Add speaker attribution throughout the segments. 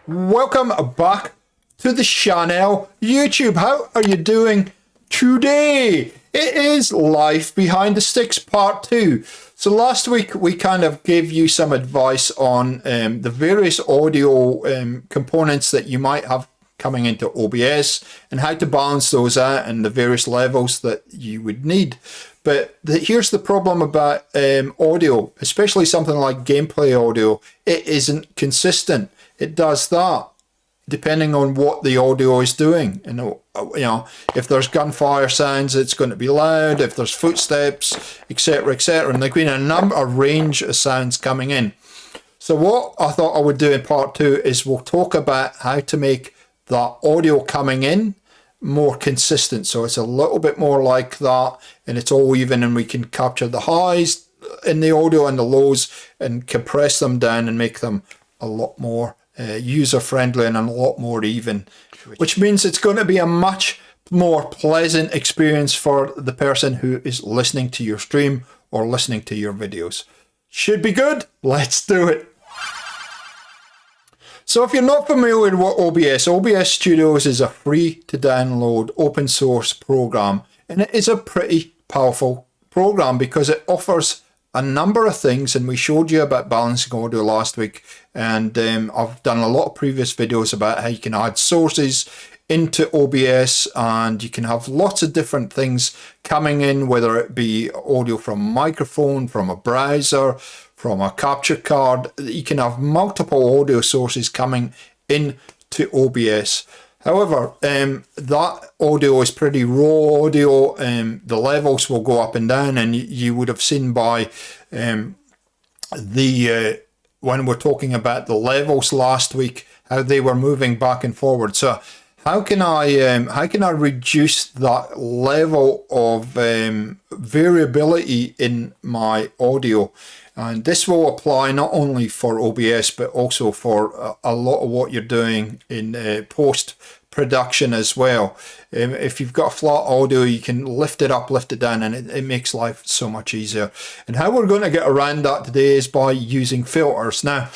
Speaker 1: Welcome back to the channel. YouTube, how are you doing today? It is Life Behind the Sticks Part 2. So last week we kind of gave you some advice on the various audio components that you might have coming into OBS and how to balance those out and the various levels that you would need. But here's the problem about audio, especially something like gameplay audio. It isn't consistent. It does that depending on what the audio is doing. You know, if there's gunfire sounds, it's going to be loud. If there's footsteps, etc., etc., and there's been a range of sounds coming in. So what I thought I would do in part 2 is we'll talk about how to make that audio coming in more consistent, so it's a little bit more like that and it's all even, and we can capture the highs in the audio and the lows and compress them down and make them a lot more user-friendly and a lot more even, which means it's going to be a much more pleasant experience for the person who is listening to your stream or listening to your videos. Should be good. Let's do it. So if you're not familiar with OBS Studios is a free to download open source program, and it is a pretty powerful program because it offers a number of things, and we showed you about balancing audio last week, and I've done a lot of previous videos about how you can add sources into OBS and you can have lots of different things coming in, whether it be audio from a microphone, from a browser, from a capture card. You can have multiple audio sources coming into OBS. However, that audio is pretty raw audio. The levels will go up and down, and you would have seen by when we're talking about the levels last week, how they were moving back and forward. So how can I reduce that level of variability in my audio? And this will apply not only for OBS, but also for a lot of what you're doing in post-production as well. If you've got flat audio, you can lift it up, lift it down, and it makes life so much easier. And how we're going to get around that today is by using filters. Now,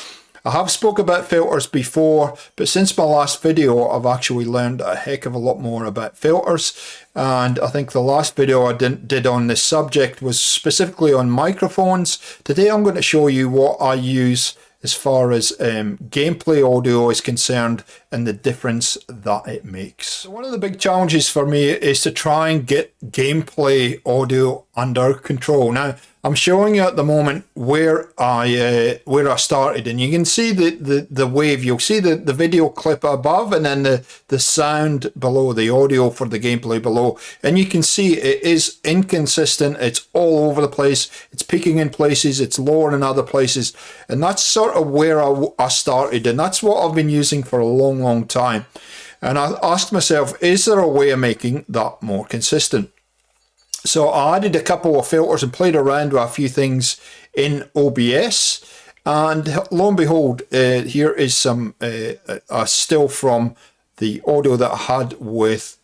Speaker 1: I have spoke about filters before, but since my last video, I've actually learned a heck of a lot more about filters. And I think the last video I did on this subject was specifically on microphones. Today I'm going to show you what I use as far as gameplay audio is concerned and the difference that it makes. So one of the big challenges for me is to try and get gameplay audio under control. Now, I'm showing you at the moment where I started, and you can see the wave. You'll see the video clip above, and then the sound below, the audio for the gameplay below. And you can see it is inconsistent. It's all over the place. It's peaking in places. It's lower in other places. And that's sort of where I started, and that's what I've been using for a long, long time. And I asked myself, is there a way of making that more consistent? So I added a couple of filters and played around with a few things in OBS, and lo and behold, here is some a still from the audio that I had with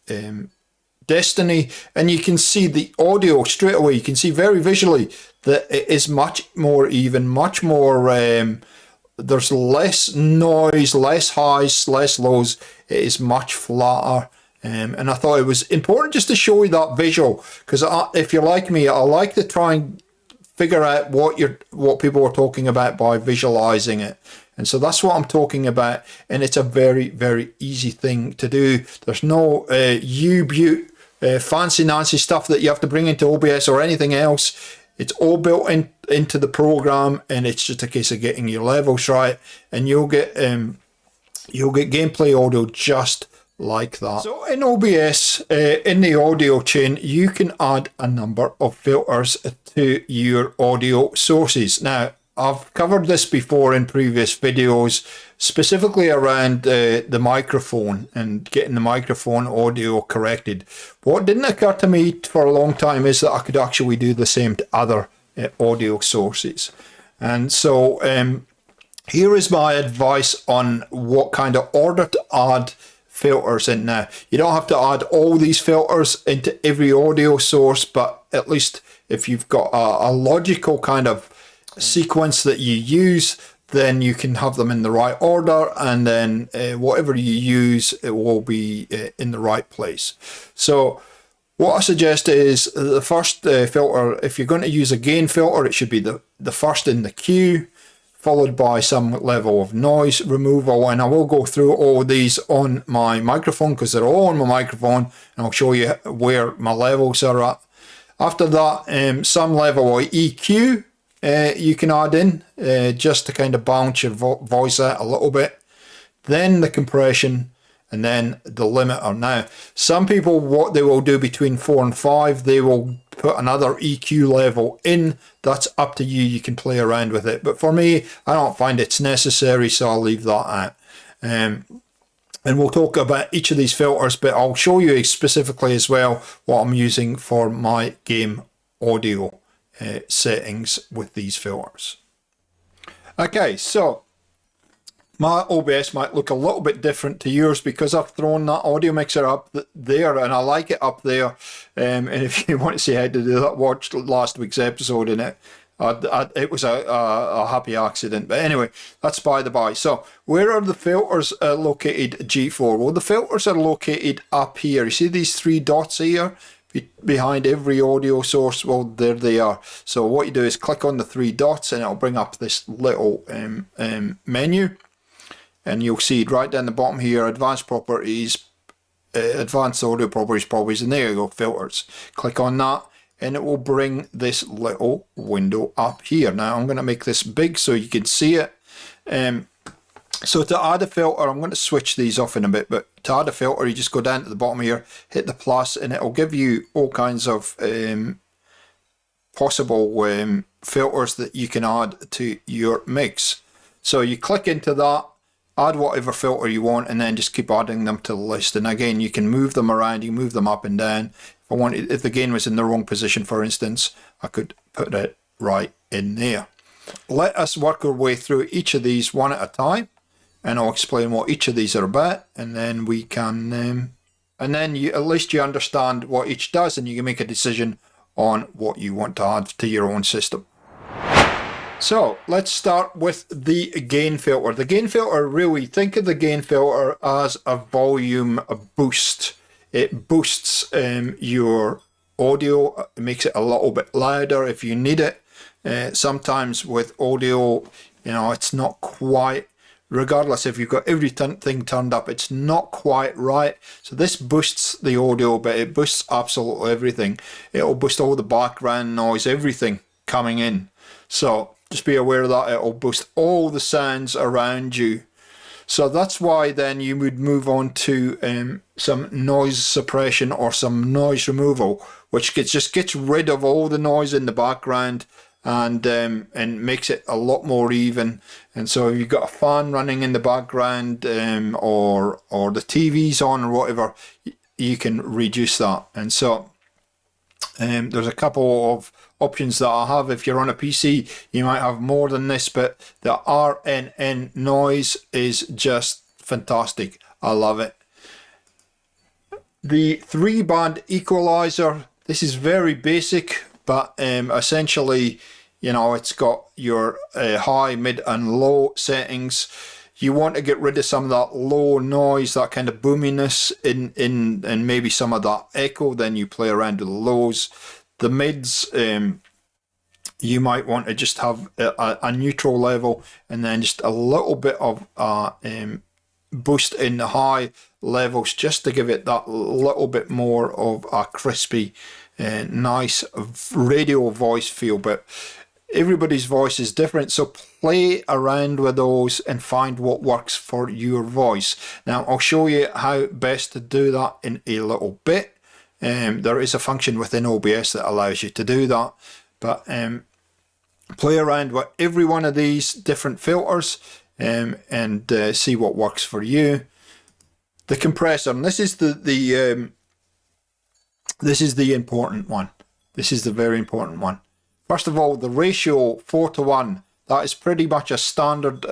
Speaker 1: Destiny, and you can see the audio straight away. You can see very visually that it is much more even, much more there's less noise, less highs, less lows. It is much flatter. And I thought it was important just to show you that visual, because if you're like me, I like to try and figure out what people are talking about by visualizing it. And so that's what I'm talking about, and it's a very, very easy thing to do. There's no U-Butte fancy Nancy stuff that you have to bring into OBS or anything else. It's all built into the program, and it's just a case of getting your levels right, and you'll get gameplay audio just like that. So in OBS, in the audio chain, you can add a number of filters to your audio sources. Now, I've covered this before in previous videos, specifically around the microphone and getting the microphone audio corrected. What didn't occur to me for a long time is that I could actually do the same to other audio sources. And so here is my advice on what kind of order to add filters in. Now, you don't have to add all these filters into every audio source, but at least if you've got a logical kind of sequence that you use, then you can have them in the right order, and then whatever you use, it will be in the right place. So what I suggest is the first filter, if you're going to use a gain filter, it should be the first in the queue, followed by some level of noise removal. And I will go through all these on my microphone because they're all on my microphone, and I'll show you where my levels are at. After that, some level of EQ you can add in just to kind of balance your voice out a little bit. Then the compression, and then the limiter. Now, some people, what they will do between 4 and 5, they will put another EQ level in. That's up to you. You can play around with it. But for me, I don't find it's necessary, so I'll leave that out. And we'll talk about each of these filters, but I'll show you specifically as well what I'm using for my game audio settings with these filters. Okay, so my OBS might look a little bit different to yours because I've thrown that audio mixer up there, and I like it up there. And if you want to see how to do that, watch last week's episode in it. It was a happy accident. But anyway, that's by the by. So where are the filters located, G4? Well, the filters are located up here. You see these 3 dots here? Behind every audio source, well, there they are. So what you do is click on the 3 dots and it'll bring up this little menu, and you'll see right down the bottom here, advanced properties, advanced audio properties, and there you go, filters. Click on that and it will bring this little window up here. Now I'm going to make this big so you can see it. So to add a filter, I'm going to switch these off in a bit, but to add a filter, you just go down to the bottom here, hit the plus, and it'll give you all kinds of possible filters that you can add to your mix. So you click into that, add whatever filter you want, and then just keep adding them to the list. And again, you can move them around, you can move them up and down. If the gain was in the wrong position, for instance, I could put it right in there. Let us work our way through each of these one at a time, and I'll explain what each of these are about, and then we can, and then at least you understand what each does, and you can make a decision on what you want to add to your own system. So let's start with the gain filter. The gain filter, really, think of the gain filter as a volume boost. It boosts your audio, it makes it a little bit louder if you need it. Sometimes with audio, you know, it's not quite, regardless if you've got everything turned up, it's not quite right. So this boosts the audio, but it boosts absolutely everything. It'll boost all the background noise, everything coming in. So just be aware of that. It'll boost all the sounds around you. So that's why then you would move on to some noise suppression or some noise removal, which just gets rid of all the noise in the background and makes it a lot more even. And so if you've got a fan running in the background or the TV's on or whatever, you can reduce that. And so there's a couple of options that I have. If you're on a PC, you might have more than this, but the RNN noise is just fantastic. I love it. The 3-band equalizer, this is very basic, but essentially, you know, it's got your high, mid and low settings. You want to get rid of some of that low noise, that kind of boominess and maybe some of that echo. Then you play around with the lows. The mids, you might want to just have a neutral level, and then just a little bit of boost in the high levels just to give it that little bit more of a crispy, nice radio voice feel. But everybody's voice is different, so play around with those and find what works for your voice. Now I'll show you how best to do that in a little bit. There is a function within OBS that allows you to do that, but play around with every one of these different filters and see what works for you. The compressor, and this is the important one. This is the very important one. First of all, the ratio 4:1, that is pretty much a standard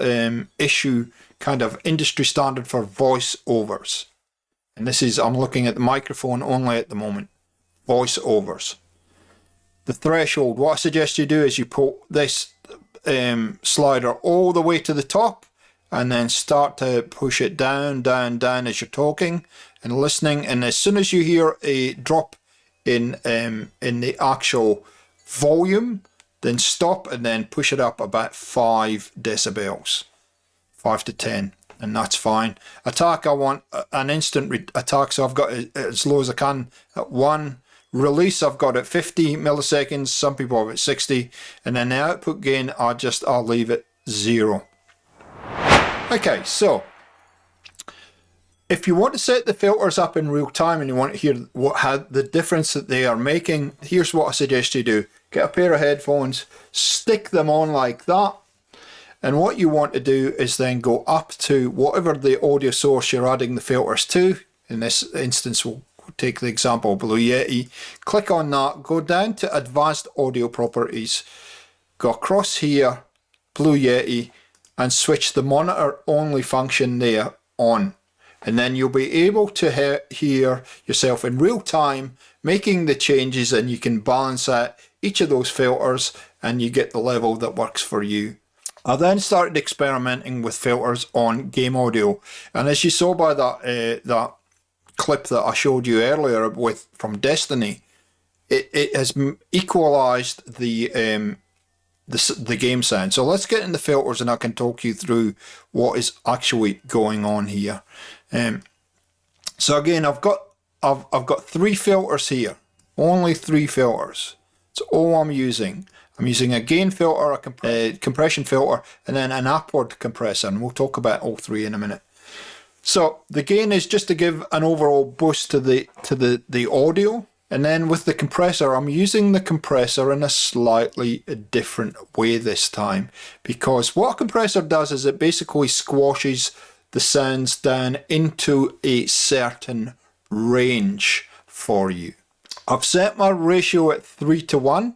Speaker 1: issue, kind of industry standard for voiceovers. And this is, I'm looking at the microphone only at the moment, voiceovers. The threshold, what I suggest you do is you put this slider all the way to the top, and then start to push it down, down, down as you're talking and listening. And as soon as you hear a drop in the actual volume, then stop and then push it up about 5 decibels, 5 to 10, and that's fine. Attack, I want an instant attack, so I've got it as low as I can at 1. Release, I've got it 50 milliseconds, some people have it 60, and then the output gain, I'll leave it 0. Okay, so if you want to set the filters up in real time and you want to hear how the difference that they are making, here's what I suggest you do. Get a pair of headphones, stick them on like that, and what you want to do is then go up to whatever the audio source you're adding the filters to. In this instance, we'll take the example Blue Yeti. Click on that, go down to Advanced Audio Properties, go across here, Blue Yeti, and switch the monitor only function there on. And then you'll be able to hear yourself in real time making the changes, and you can balance out each of those filters and you get the level that works for you. I then started experimenting with filters on game audio, and as you saw by that clip that I showed you earlier from Destiny, it has equalized the game sound. So let's get in the filters and I can talk you through what is actually going on here. So again, I've got 3 filters here, only 3 filters. It's all I'm using. I'm using a gain filter, a compression filter, and then an upward compressor, and we'll talk about all 3 in a minute. So the gain is just to give an overall boost to the audio, and then with the compressor, I'm using the compressor in a slightly different way this time, because what a compressor does is it basically squashes the sounds down into a certain range for you. I've set my ratio at 3:1.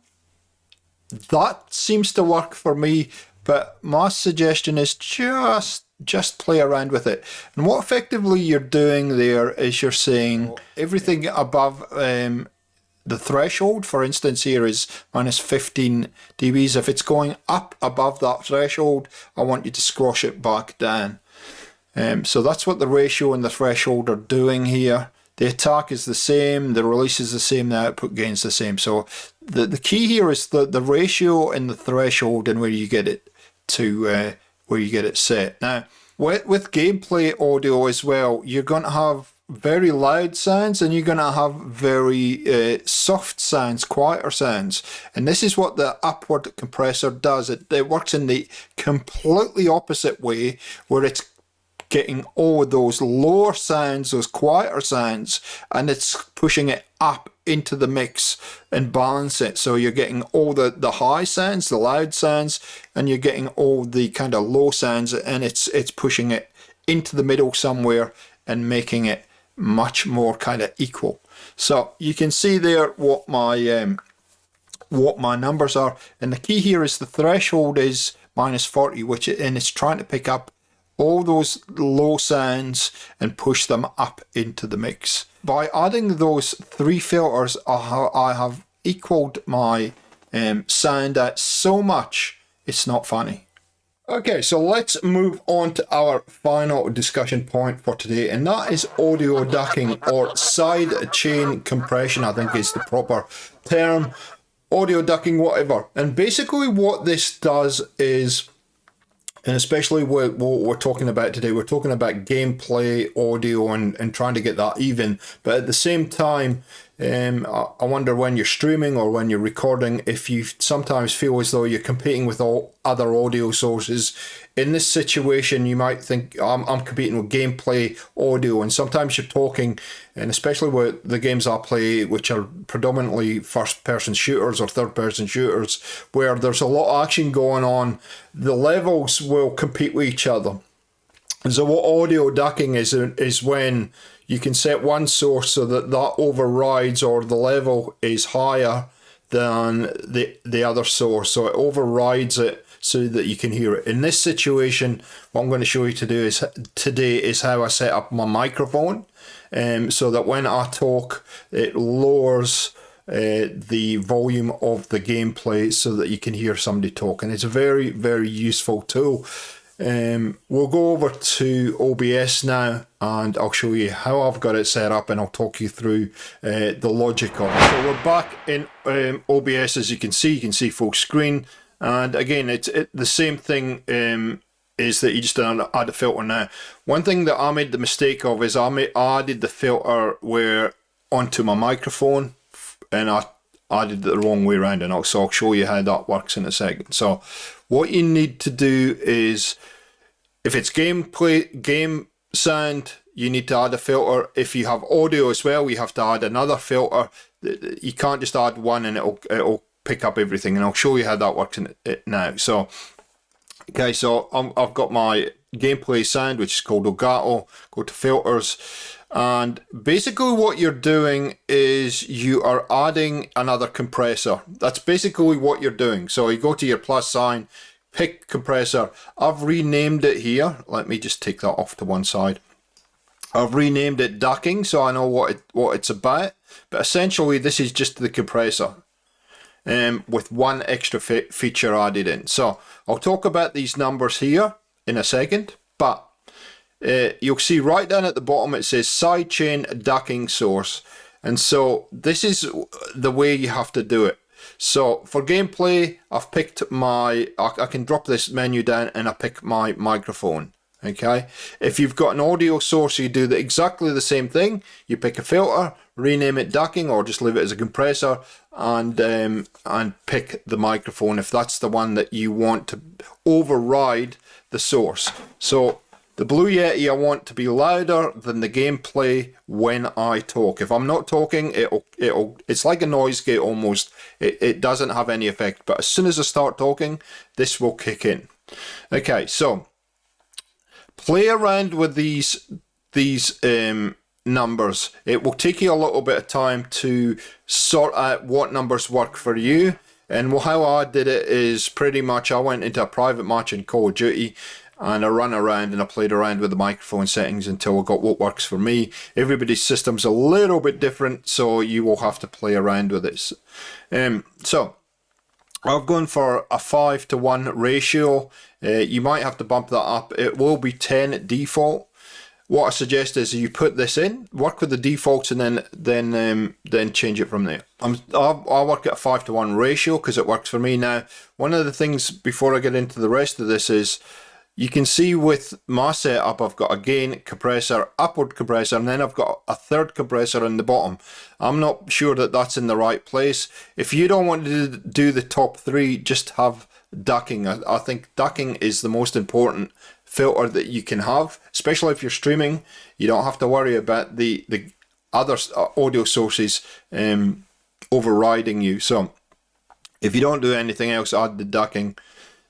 Speaker 1: That seems to work for me, but my suggestion is just play around with it. And what effectively you're doing there is you're saying everything above the threshold, for instance, here is minus 15 dBs. If it's going up above that threshold, I want you to squash it back down. So that's what the ratio and the threshold are doing here. The attack is the same, the release is the same, the output gain is the same. So the key here is the ratio and the threshold and where you get it to where you get it set. Now with gameplay audio as well, you're going to have very loud sounds and you're going to have very soft sounds, quieter sounds, and this is what the upward compressor does. It works in the completely opposite way, where it's getting all those lower sounds, those quieter sounds, and it's pushing it up into the mix and balance it. So you're getting all the high sounds, the loud sounds, and you're getting all the kind of low sounds, and it's pushing it into the middle somewhere and making it much more kind of equal. So you can see there what my numbers are, and the key here is the threshold is minus 40, and it's trying to pick up all those low sounds and push them up into the mix. By adding those 3 filters, I have equaled my sound at so much it's not funny. Okay, so let's move on to our final discussion point for today, and that is audio ducking, or side chain compression, I think is the proper term. Audio ducking, whatever. And basically what this does is, and especially what we're talking about today, we're talking about gameplay audio and trying to get that even. But at the same time, I wonder when you're streaming or when you're recording, if you sometimes feel as though you're competing with all other audio sources. In this situation, you might think, I'm competing with gameplay audio, and sometimes you're talking, and especially with the games I play, which are predominantly first-person shooters or third-person shooters, where there's a lot of action going on, the levels will compete with each other. And so what audio ducking is when you can set one source so that overrides, or the level is higher than the other source, so it overrides it so that you can hear it. In this situation, what I'm going to show you today is how I set up my microphone, so that when I talk, it lowers the volume of the gameplay so that you can hear somebody talking. It's a very, very useful tool. We'll go over to OBS now and I'll show you how I've got it set up, and I'll talk you through the logic of it. So we're back in OBS. As you can see full screen, and again it's the same thing, is that you just add a filter. Now, one thing that I made the mistake of is I added the filter where onto my microphone, and I did it the wrong way around, and so I'll show you how that works in a second. So what you need to do is, if it's game sound, you need to add a filter. If you have audio as well, you have to add another filter. You can't just add one and it'll pick up everything, and I'll show you how that works in it now. So okay, so I've got my gameplay sound, which is called Elgato. Go to filters, and basically what you're doing is you are adding another compressor. That's basically what you're doing. So you go to your plus sign, pick compressor. I've renamed it here. Let me just take that off to one side. I've renamed it ducking, so I know what it's about. But essentially this is just the compressor, with one extra feature added in. So I'll talk about these numbers here in a second, but you'll see right down at the bottom it says sidechain ducking source, and so this is the way you have to do it. So for gameplay, I've picked I can drop this menu down and I pick my microphone. Okay, if you've got an audio source, you do exactly the same thing. You pick a filter, rename it ducking, or just leave it as a compressor, and pick the microphone if that's the one that you want to override the source. So the Blue Yeti I want to be louder than the gameplay when I talk. If I'm not talking, it's like a noise gate almost. It doesn't have any effect, but as soon as I start talking, this will kick in. Okay, so play around with these numbers. It will take you a little bit of time to sort out what numbers work for you. And how I did it is pretty much I went into a private match in Call of Duty, and I ran around and I played around with the microphone settings until I got what works for me. Everybody's system's a little bit different, so you will have to play around with this. So I've gone for a 5:1 ratio. You might have to bump that up. It will be 10 at default. What I suggest is you put this in, work with the defaults, and then change it from there. I work at a 5:1 ratio because it works for me. Now, one of the things before I get into the rest of this is, you can see with my setup, I've got a gain compressor, upward compressor, and then I've got a third compressor in the bottom. I'm not sure that that's in the right place. If you don't want to do the top three, just have ducking. I think ducking is the most important filter that you can have, especially if you're streaming. You don't have to worry about the other audio sources overriding you. So if you don't do anything else, add the ducking.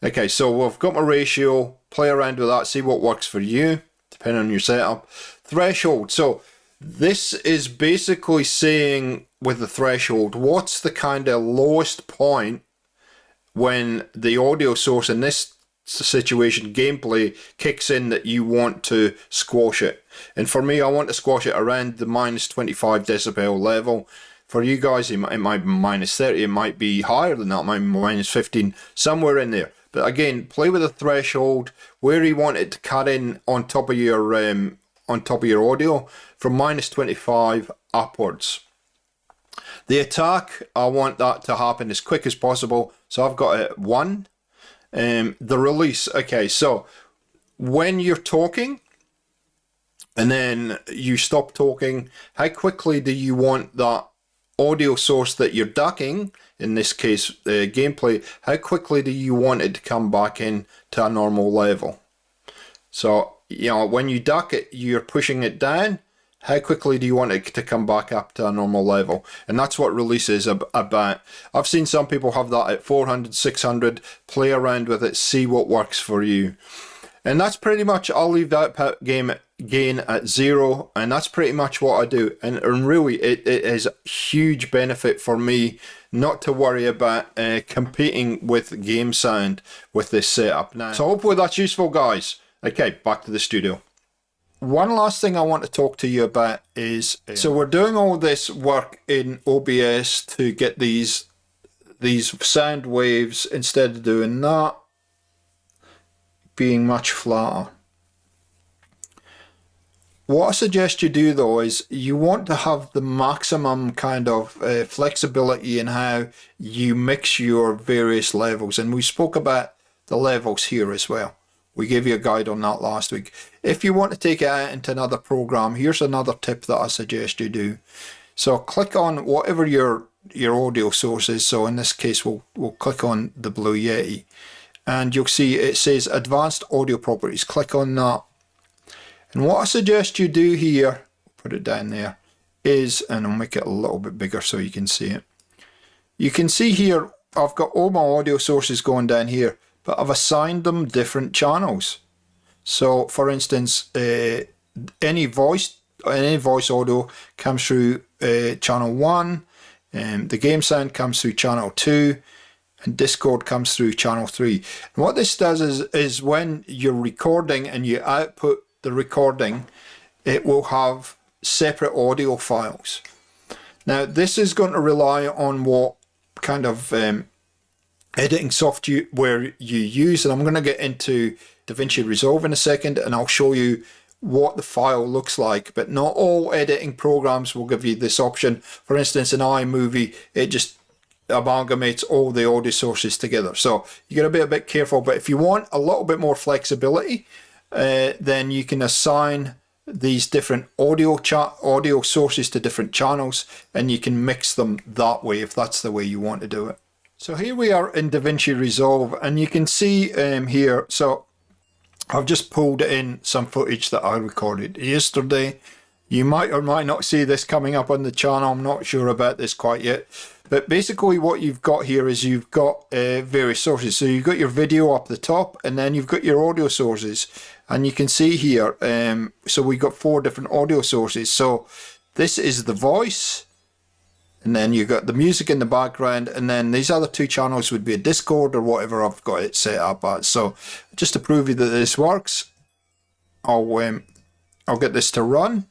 Speaker 1: Okay, so we've got my ratio. Play around with that, see what works for you, depending on your setup. Threshold. So this is basically saying with the threshold, what's the kind of lowest point when the audio source, in this situation gameplay, kicks in, that you want to squash it. And for me, I want to squash it around the -25 decibel level. For you guys, it might be -30, it might be higher than that, it might be -15, somewhere in there. But again, play with the threshold, where you want it to cut in on top of your audio, from -25 upwards. The attack, I want that to happen as quick as possible, so I've got it at 1. The release, okay, so when you're talking and then you stop talking, how quickly do you want that audio source that you're ducking, in this case gameplay, how quickly do you want it to come back in to a normal level? So, you know, when you duck it, you're pushing it down. How quickly do you want it to come back up to a normal level? And that's what release is about. I've seen some people have that at 400, 600. Play around with it, see what works for you. And that's pretty much, I'll leave that gain at 0, and that's pretty much what I do. And really, it is a huge benefit for me not to worry about competing with game sound with this setup now. So hopefully that's useful, guys. Okay, back to the studio. one last thing I want to talk to you about is, so we're doing all this work in OBS to get these sound waves, instead of doing that, being much flatter. What I suggest you do though is you want to have the maximum kind of flexibility in how you mix your various levels, and we spoke about the levels here as well. We gave you a guide on that last week. If you want to take it out into another program, here's another tip that I suggest you do. So click on whatever your audio source is. So in this case we'll click on the Blue Yeti, and you'll see it says Advanced Audio Properties. Click on that. And what I suggest you do here, put it down there, is, and I'll make it a little bit bigger so you can see it. You can see here I've got all my audio sources going down here, but I've assigned them different channels. So for instance, any voice audio comes through channel 1, the game sound comes through channel 2, and Discord comes through channel 3. And what this does is when you're recording and you output the recording, it will have separate audio files. Now this is going to rely on what kind of editing software you use, and I'm going to get into Vinci Resolve in a second, and I'll show you what the file looks like. But not all editing programs will give you this option. For instance, in iMovie, it just amalgamates all the audio sources together, so you got to be a bit careful. But if you want a little bit more flexibility, then you can assign these different audio sources to different channels, and you can mix them that way if that's the way you want to do it. So here we are in DaVinci Resolve, and you can see here, so I've just pulled in some footage that I recorded yesterday. You might or might not see this coming up on the channel. I'm not sure about this quite yet. But basically what you've got here is you've got various sources. So you've got your video up the top, and then you've got your audio sources. And you can see here, so we've got 4 different audio sources. So this is the voice, and then you've got the music in the background, and then these other 2 channels would be a Discord or whatever I've got it set up at. So just to prove you that this works, I'll get this to run,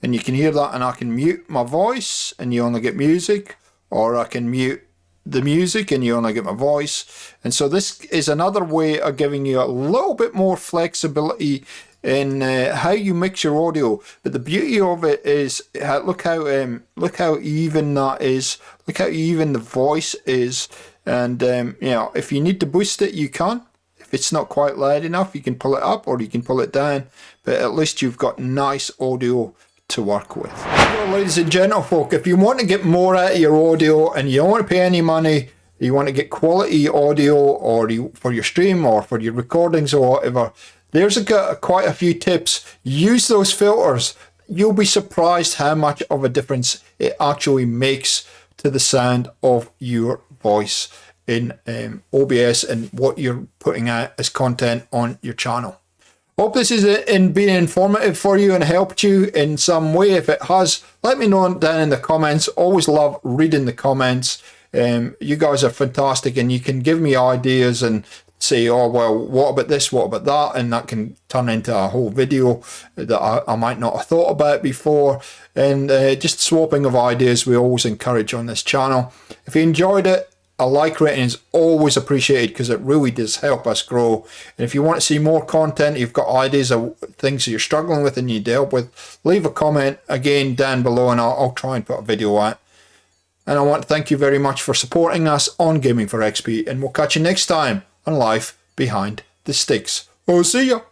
Speaker 1: and you can hear that, and I can mute my voice and you only get music, or I can mute the music and you only get my voice. And so this is another way of giving you a little bit more flexibility in how you mix your audio. But the beauty of it is, look how even that is, look how even the voice is. And you know, if you need to boost it, you can. If it's not quite loud enough, you can pull it up or you can pull it down, but at least you've got nice audio to work with. Well, ladies and gentlefolk, if you want to get more out of your audio and you don't want to pay any money, you want to get quality audio, or for your stream or for your recordings or whatever, there's quite a few tips. Use those filters. You'll be surprised how much of a difference it actually makes to the sound of your voice in OBS and what you're putting out as content on your channel. Hope this has been informative for you and helped you in some way. If it has, let me know down in the comments. Always love reading the comments. You guys are fantastic, and you can give me ideas and say, oh well, what about this, what about that, and that can turn into a whole video that I might not have thought about before. And just swapping of ideas we always encourage on this channel. If you enjoyed it, a like rating is always appreciated because it really does help us grow. And if you want to see more content, you've got ideas of things that you're struggling with and you need help with, leave a comment again down below and I'll try and put a video out. And I want to thank you very much for supporting us on Gaming for XP, and we'll catch you next time on Life Behind the Sticks. Oh, see ya!